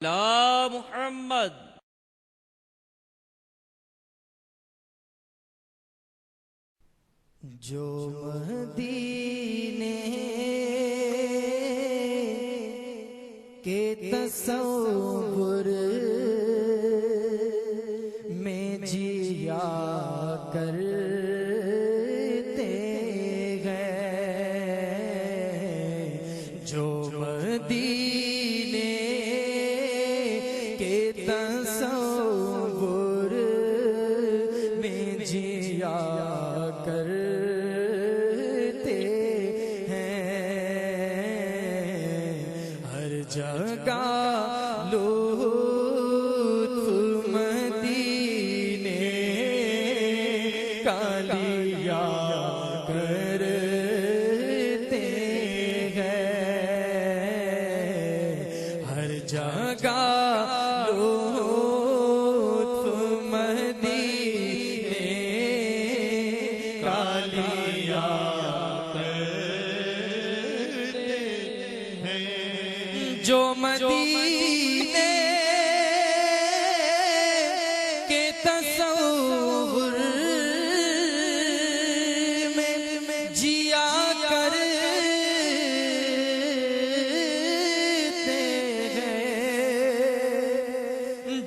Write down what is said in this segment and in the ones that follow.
ला मुहम्मद। जो मदीने के तसव्वुर में जिया करते हैं, जो मदीने के तसव्वुर में जिया करते हैं, हर जगह लुत्फ मदीने का लिया करते हैं, हर जगह लुत्फ मदीने का लिया करते हैं। जो मदीने के तसव्वुर में जिया करते हैं,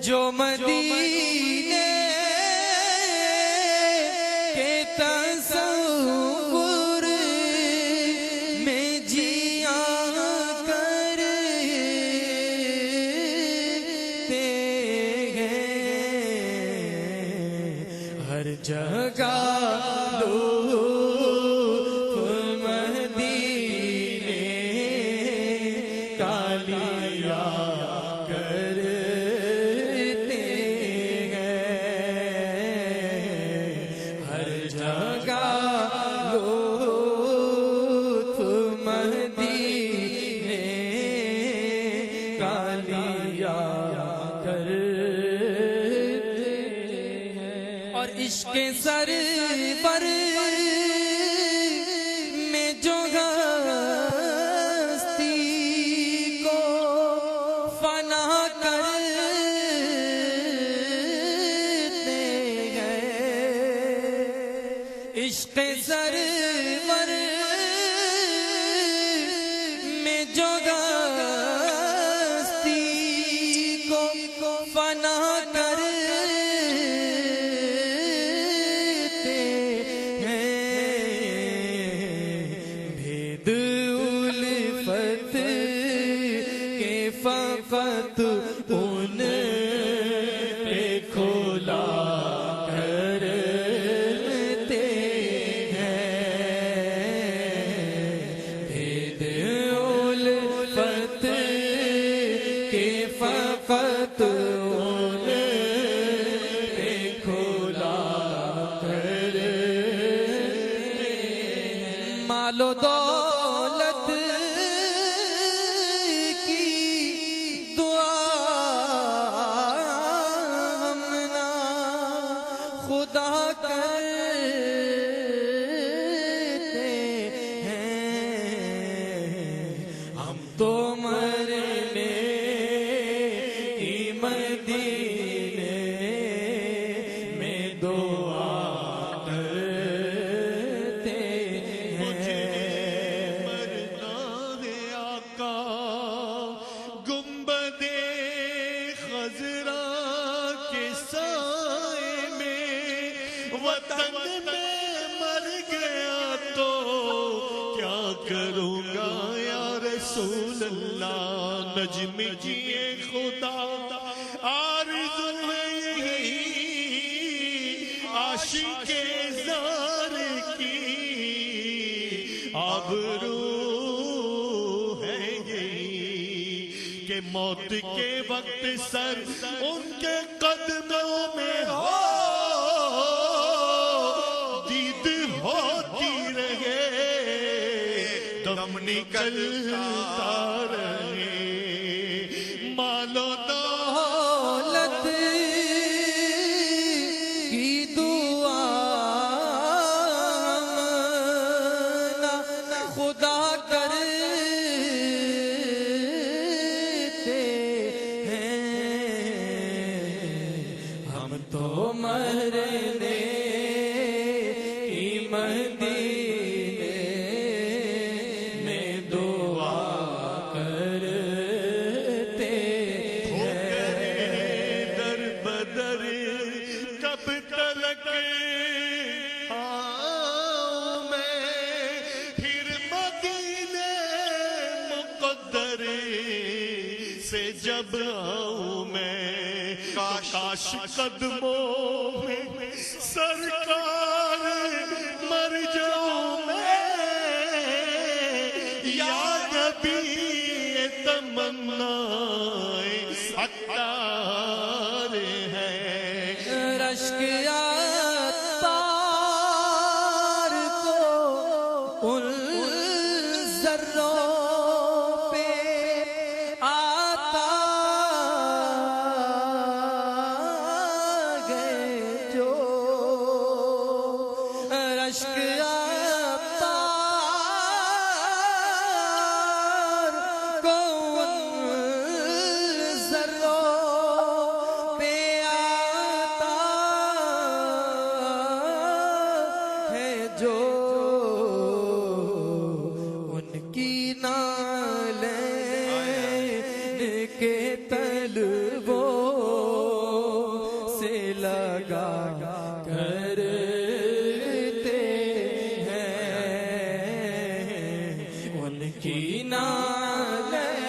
जो मदीने के तसव्वुर में जिया करते हैं, हर जगह लुत्फ मदीने का लिया करते हैं, हर जगह लुत्फ मदीने का लिया करते हैं। और इश्क़ सरवर में जो हस्ती को फना करते हैं, इश्क़ सरवर में जो हस्ती को फना करते हैं, भेद उल्फत के फ़क़त उन पे खोला करते हैं, भेद उल्फत के फ़क़त उन पे खोला करते हैं। मालो दौलत की दुआ हम ना खुदा करते हैं, हम तो मरने की मदीने में दुआ करते हैं। मरना है आका गुंबदे खजरा के साए में, वतन में मर गया तो क्या करूँगा या रसूल अल्लाह। नज्म किए खुदा आरज़ू है यही आशिक़े ज़ार की, आबरू है यही कि मौत के वक्त सर उनके कदमों में हो, दीद होती रहे, दम निकलता रहे। मालो दौलत की दुआ हम ना खुदा करते हैं, जब आऊं मैं, काश कदमों में सरकार मर जाऊं मैं, याद भी ये तमन्नाएं अत्तार है। रश्क अत्तार को उन जर्रों पे आता गए जो, रश्क अत्तार को उन जर्रों पे आता है जो, उनकी नालें के तलवों से लगा करते हैं, उनकी नालें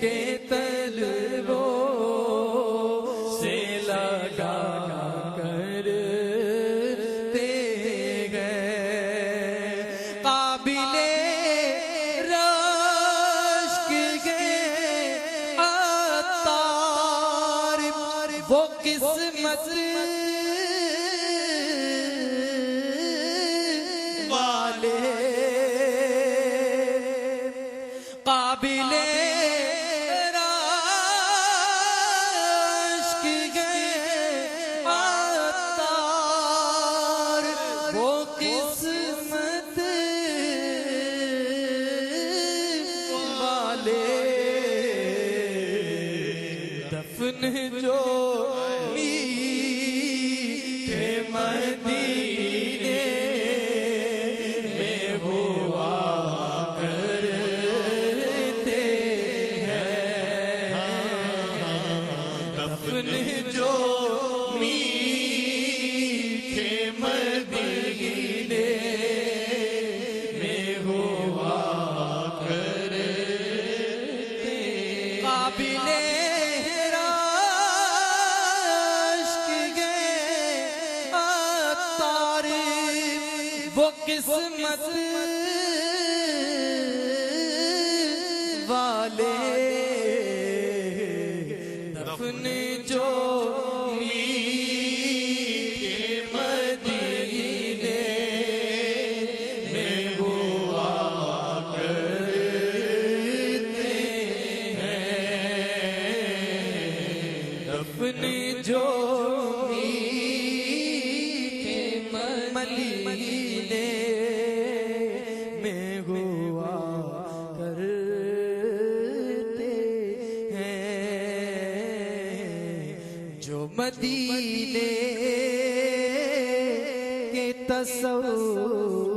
के तलवों से लगा करते हैं। काबिले रश्क के अत्तार वो किस्मत वाले, काबिले रश्क के अत्तार वो किस्मत वाले, दफन जो मीठे मदीने में हुआ करते हैं, दफन जो मीठे मदीने में हुआ करते, काबिले रश्क के अत्तार वो किस्मत वाले, दफन जो मीठे मदीने में हुआ करते हैं, दफन जो मीठे मदीने में हुआ करते हैं, जो मदीने के तस्वुर